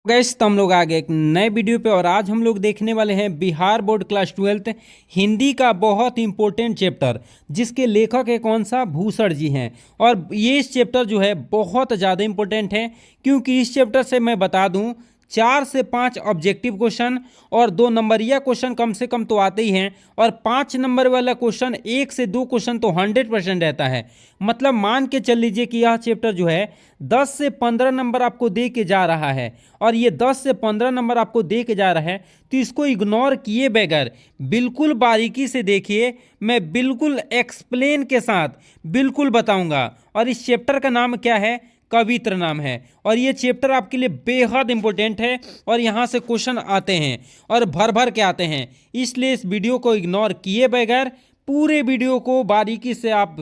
Gas तो हम लोग आ गए एक नए वीडियो पे और आज हम लोग देखने वाले हैं Bihar board class 12th Hindi का बहुत इंपॉर्टेंट चैप्टर जिसके लेखक है कौन सा भूषण जी हैं। और ये इस चैप्टर जो है बहुत ज़्यादा इंपॉर्टेंट है क्योंकि इस चैप्टर से मैं बता दूं 4 से 5 ऑब्जेक्टिव क्वेश्चन और 2 नंबरिया क्वेश्चन कम से कम तो आते ही हैं और 5 नंबर वाला क्वेश्चन 1 से 2 क्वेश्चन तो 100% रहता है। मतलब मान के चल लीजिए कि यह चैप्टर जो है 10 से 15 नंबर आपको दे के जा रहा है और ये 10 से 15 नंबर आपको दे के जा रहा है तो इसको इग्नोर किए बगैर बिल्कुल बारीकी से देखिए। मैं बिल्कुल एक्सप्लेन के साथ बिल्कुल बताऊंगा और इस चैप्टर का नाम क्या है, कवित्र नाम है। और ये चैप्टर आपके लिए बेहद इंपॉर्टेंट है और यहाँ से क्वेश्चन आते हैं और भर भर के आते हैं, इसलिए इस वीडियो को इग्नोर किए बगैर पूरे वीडियो को बारीकी से आप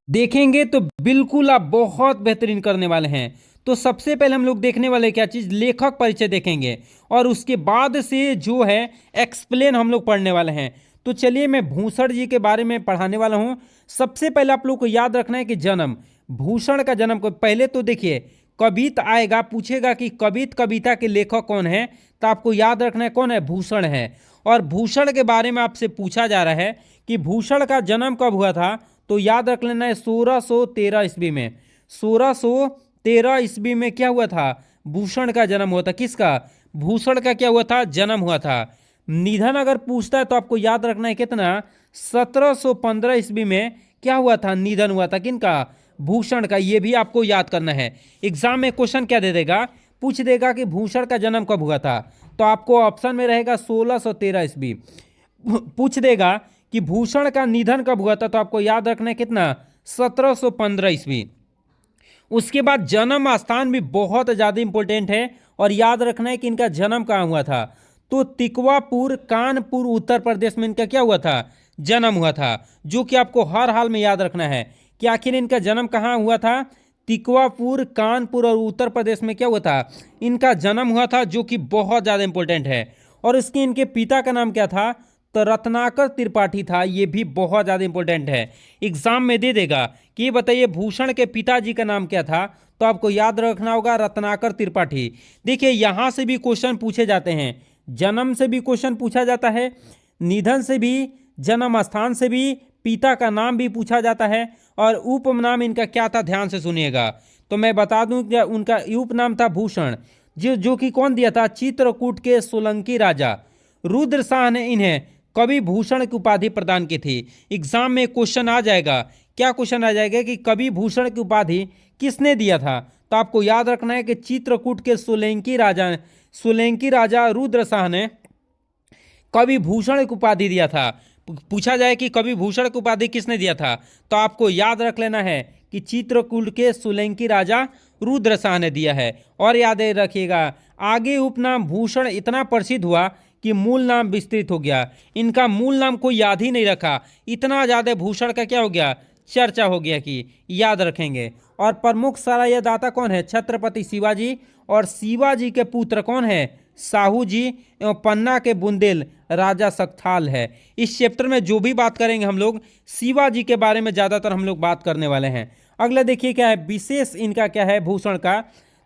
देखेंगे तो बिल्कुल आप बहुत बेहतरीन करने वाले हैं। तो सबसे पहले हम लोग देखने वाले क्या चीज़, लेखक परिचय देखेंगे और उसके बाद से जो है एक्सप्लेन हम लोग पढ़ने वाले हैं। तो चलिए मैं भूषण जी के बारे में पढ़ाने वाला हूं। सबसे पहले आप लोग को याद रखना है कि जन्म, भूषण का जन्म को पहले तो देखिए कवित आएगा, पूछेगा कि कविता के लेखक कौन है, तो आपको याद रखना है कौन है, भूषण है। और भूषण के बारे में आपसे पूछा जा रहा है कि भूषण का जन्म कब हुआ था, तो याद रख लेना है 1613 ईस्वी में। 1613 ईस्वी में क्या हुआ था, भूषण का जन्म हुआ था। किसका, भूषण का क्या हुआ था, जन्म हुआ था। निधन अगर पूछता है तो आपको याद रखना है कितना, 1715 ईस्वी में क्या हुआ था, निधन हुआ था। किनका, भूषण का। ये भी आपको याद करना है। एग्जाम में क्वेश्चन क्या दे देगा, पूछ देगा कि भूषण का जन्म कब हुआ था, तो आपको ऑप्शन में रहेगा 1613 ईस्वी। पूछ देगा कि भूषण का निधन कब हुआ था, तो आपको याद रखना है कितना, 1715 ईस्वी। उसके बाद जन्म स्थान भी बहुत ज़्यादा इंपॉर्टेंट है और याद रखना है कि इनका जन्म कहाँ हुआ था, तो तिकवापुर कानपुर उत्तर प्रदेश में इनका क्या हुआ था, जन्म हुआ था। जो कि आपको हर हाल में याद रखना है कि आखिर इनका जन्म कहाँ हुआ था, तिकवापुर कानपुर और उत्तर प्रदेश में क्या हुआ था, इनका जन्म हुआ था, जो कि बहुत ज़्यादा इंपॉर्टेंट है। और इसके इनके पिता का नाम क्या था, तो रत्नाकर त्रिपाठी था। ये भी बहुत ज़्यादा इंपॉर्टेंट है, एग्जाम में दे देगा कि ये बताइए भूषण के पिताजी का नाम क्या था, तो आपको याद रखना होगा रत्नाकर त्रिपाठी। देखिए यहाँ से भी क्वेश्चन पूछे जाते हैं, जन्म से भी क्वेश्चन पूछा जाता है, निधन से भी, जन्म स्थान से भी, पिता का नाम भी पूछा जाता है और उपनाम इनका क्या था, ध्यान से सुनिएगा। तो मैं बता दूं कि उनका उपनाम था भूषण, जो कि कौन दिया था, चित्रकूट के सोलंकी राजा रुद्र शाह ने इन्हें कवि भूषण की उपाधि प्रदान की थी। एग्जाम में क्वेश्चन आ जाएगा, क्या क्वेश्चन आ जाएगा कि कवि भूषण की उपाधि किसने दिया था, तो आपको याद रखना है कि चित्रकूट के सोलंकी राजा रुद्र शाह ने कवि भूषण की उपाधि दिया था। पूछा जाए कि कवि भूषण की उपाधि किसने दिया था, तो आपको याद रख लेना है कि चित्रकूट के सोलंकी राजा रुद्र शाह ने दिया है। और याद रखिएगा आगे उपनाम भूषण इतना प्रसिद्ध हुआ कि मूल नाम विस्तृत हो गया। इनका मूल नाम कोई याद ही नहीं रखा, इतना ज़्यादा भूषण का क्या हो गया, चर्चा हो गया कि याद रखेंगे। और प्रमुख सरायदाता कौन है, छत्रपति शिवाजी, और शिवाजी के पुत्र कौन है, साहू जी, एवं पन्ना के बुंदेल राजा सक्थाल है। इस चैप्टर में जो भी बात करेंगे हम लोग शिवाजी के बारे में ज़्यादातर हम लोग बात करने वाले हैं। अगला देखिए क्या है, विशेष इनका क्या है भूषण का,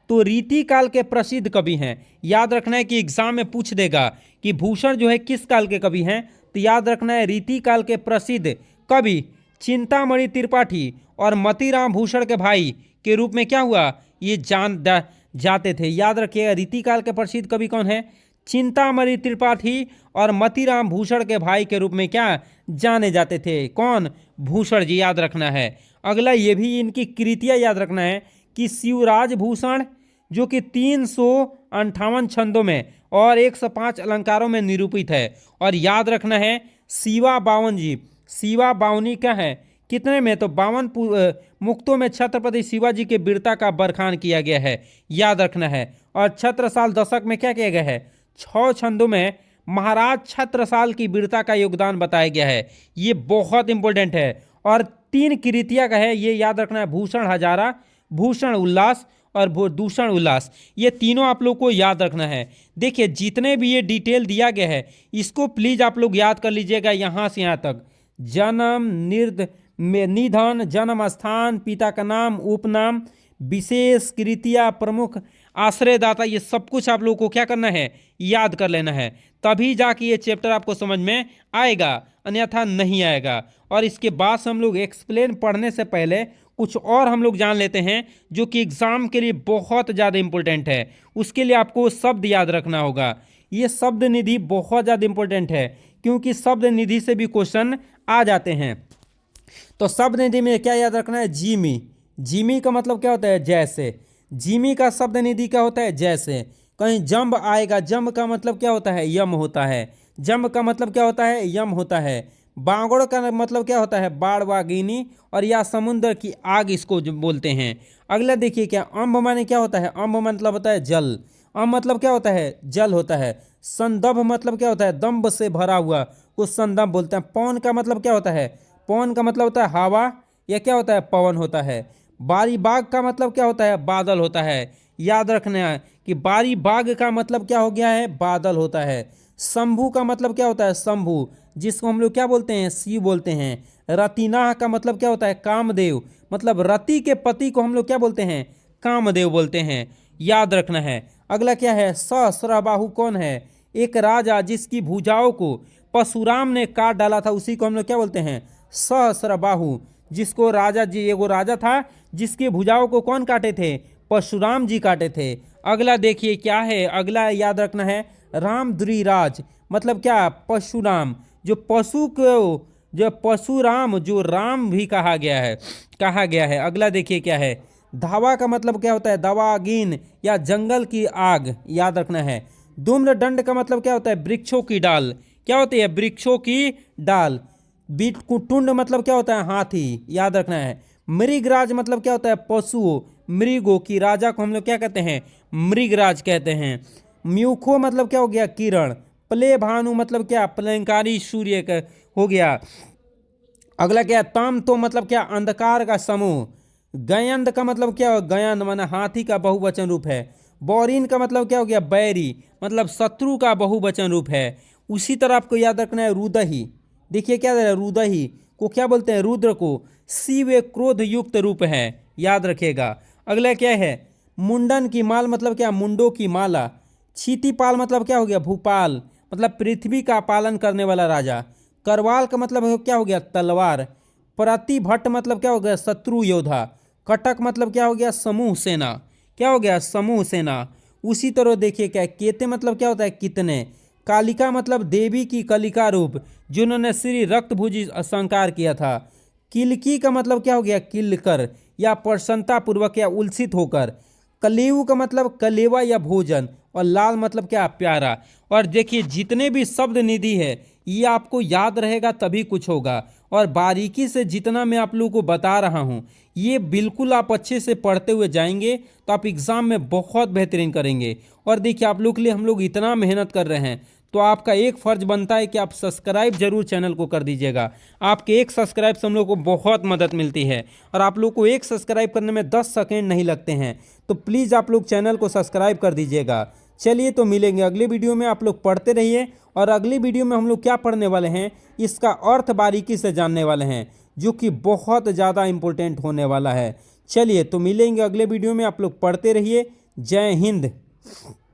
तो रीति काल के प्रसिद्ध कवि हैं। याद रखना है कि एग्जाम में पूछ देगा कि भूषण जो है किस काल के कवि हैं, तो याद रखना है रीति काल के प्रसिद्ध कवि चिंतामणि त्रिपाठी और मतीराम भूषण के भाई के रूप में क्या हुआ, ये जाते थे। याद रखिएगा रीतिकाल के प्रसिद्ध कवि कौन है, चिंतामणि त्रिपाठी और मतीराम भूषण के भाई के रूप में क्या जाने जाते थे, कौन, भूषण जी। याद रखना है। अगला ये भी इनकी कृतियाँ याद रखना है कि शिवराज भूषण जो कि 358 छंदों में और 105 अलंकारों में निरूपित है। और याद रखना है शिवा बावन जी, शिवा बावनी क्या है, कितने में, तो 52 मुक्तों में छत्रपति शिवाजी के वीरता का बरखान किया गया है। याद रखना है। और छत्रसाल दशक में क्या किया गया है, 6 छंदों में महाराज छत्रसाल की वीरता का योगदान बताया गया है। ये बहुत इंपॉर्टेंट है। और 3 कृतियां का है, ये याद रखना है, भूषण हजारा, भूषण उल्लास और दूषण उल्लास। ये तीनों आप लोग को याद रखना है। देखिए जितने भी ये डिटेल दिया गया है इसको प्लीज आप लोग याद कर लीजिएगा यहाँ से यहाँ तक, जन्म, निधन, जन्म स्थान, पिता का नाम, उपनाम, विशेष कृतियाँ, प्रमुख आश्रयदाता, ये सब कुछ आप लोगों को क्या करना है, याद कर लेना है, तभी जाके ये चैप्टर आपको समझ में आएगा, अन्यथा नहीं आएगा। और इसके बाद से हम लोग एक्सप्लेन पढ़ने से पहले कुछ और हम लोग जान लेते हैं जो कि एग्जाम के लिए बहुत ज़्यादा इंपॉर्टेंट है। उसके लिए आपको शब्द याद रखना होगा। ये शब्द निधि बहुत ज़्यादा इंपॉर्टेंट है क्योंकि शब्द निधि से भी क्वेश्चन आ जाते हैं। तो शब्द निधि में क्या याद रखना है, जिमी। जिमी का मतलब क्या होता है, जैसे। जिमी का शब्द निधि क्या होता है, जैसे। कहीं जंब आएगा, जंब का मतलब क्या होता है, यम होता है। जंब का मतलब क्या होता है, यम होता है। बागड़ का मतलब क्या होता है, बाढ़ वागिनी, और या समुद्र की आग इसको जो बोलते हैं। अगला देखिए क्या, अम्ब माने क्या होता है, अम्ब मतलब होता है जल। अम्ब मतलब क्या होता है, जल होता है। संदर्भ मतलब क्या होता है, दम्भ से भरा हुआ को संदर्भ बोलते हैं। पवन का मतलब क्या होता है, पवन का मतलब होता है हवा, या क्या होता है, पवन होता है। बारी बाग का मतलब क्या होता है, बादल होता है। याद रखना है कि बारी बाग का मतलब क्या हो गया है, बादल होता है। शंभु का मतलब क्या होता है, शंभु, जिसको हम लोग क्या बोलते हैं, शिव बोलते हैं। रतिनाह का मतलब क्या होता है, कामदेव, मतलब रति के पति को हम लोग क्या बोलते हैं, कामदेव बोलते हैं। याद रखना है। अगला क्या है, सहस्रबाहु कौन है, एक राजा जिसकी भुजाओं को परशुराम ने काट डाला था, उसी को हम लोग क्या बोलते हैं, सहस्रबाहु। जिसको राजा जी, एगो राजा था जिसकी भुजाओं को कौन काटे थे, परशुराम जी काटे थे। अगला देखिए क्या है, अगला याद रखना है, रामद्रिराज, मतलब क्या, परशुराम, जो पशु को, जो परशुराम, जो राम भी कहा गया है, कहा गया है। अगला देखिए क्या है, धावा का मतलब क्या होता है, दवागीन या जंगल की आग, याद रखना है। धूम्रदंड का मतलब क्या होता है, वृक्षों की डाल, क्या होती है, वृक्षों की डाल। बीटकुटुंड मतलब क्या होता है, हाथी, याद रखना है। मृगराज मतलब क्या होता है, पशु, मृगों की राजा को हम लोग क्या कहते हैं, मृगराज कहते हैं। म्यूखो मतलब क्या हो गया, किरण। प्ले भानु मतलब क्या, पलंकारी सूर्य का हो गया। अगला क्या है, ताम तो मतलब क्या, अंधकार का समूह। गयंद का मतलब क्या हो, गयंद माना हाथी का बहुवचन रूप है। बौरीन का मतलब क्या हो गया, बैरी, मतलब शत्रु का बहुवचन रूप है। उसी तरह आपको याद रखना है, रुदही, देखिए क्या है, रुदही को क्या बोलते हैं, रुद्र को। शिव एक क्रोध युक्त रूप है, याद रखिएगा। अगला क्या है, मुंडन की माल मतलब क्या, मुंडों की माला। क्षितिपाल मतलब क्या हो गया, भूपाल, मतलब पृथ्वी का पालन करने वाला राजा। करवाल का मतलब क्या हो गया, तलवार। प्रतिभट्ट मतलब क्या हो गया, शत्रु योद्धा। कटक मतलब क्या हो गया, समूह सेना, क्या हो गया, समूह सेना। उसी तरह देखिए क्या, केते मतलब क्या होता है, कितने। कालिका मतलब देवी की कलिका रूप, जिन्होंने श्री रक्तभुजी संकार किया था। किलकी का मतलब क्या हो गया, किलकर, या प्रसन्नता पूर्वक या उल्सित होकर। कलेऊ का मतलब कलेवा या भोजन, और लाल मतलब क्या, प्यारा। और देखिए जितने भी शब्द निधि है ये आपको याद रहेगा तभी कुछ होगा। और बारीकी से जितना मैं आप लोगों को बता रहा हूँ ये बिल्कुल आप अच्छे से पढ़ते हुए जाएंगे तो आप एग्ज़ाम में बहुत बेहतरीन करेंगे। और देखिए आप लोग के लिए हम लोग इतना मेहनत कर रहे हैं तो आपका एक फ़र्ज बनता है कि आप सब्सक्राइब जरूर चैनल को कर दीजिएगा। आपके एक सब्सक्राइब से हम लोग को बहुत मदद मिलती है और आप लोग को एक सब्सक्राइब करने में 10 सेकेंड नहीं लगते हैं। तो प्लीज़ आप लोग चैनल को सब्सक्राइब कर दीजिएगा। चलिए तो मिलेंगे अगले वीडियो में, आप लोग पढ़ते रहिए। और अगली वीडियो में हम लोग क्या पढ़ने वाले हैं, इसका अर्थ बारीकी से जानने वाले हैं जो कि बहुत ज़्यादा इम्पोर्टेंट होने वाला है। चलिए तो मिलेंगे अगले वीडियो में, आप लोग पढ़ते रहिए। जय हिंद।